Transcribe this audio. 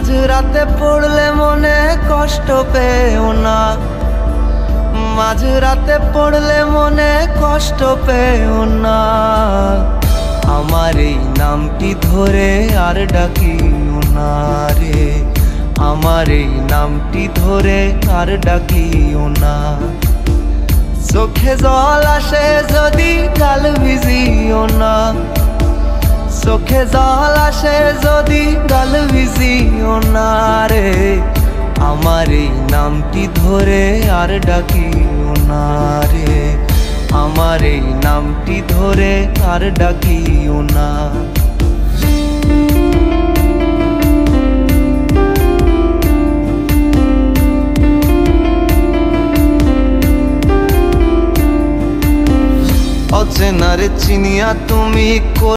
মাঝরাতে পড়লে মনে কষ্ট পেও না, মাঝরাতে পড়লে মনে কষ্ট পেও না। আমার এই নামটি ধরে আর ডাকিও না রে, আমার এই নামটি ধরে আর ডাকিও না। চোখে জল আসে যদি গাল ভিজিও না, চোখে জল আসে যদি গাল ভিজিও না রে। আমার এই নামটি ধরে আর ডাকিও না রে, আমার এই নামটি ধরে আর ডাকিও না। অচেনারে চিনিয়া তুমি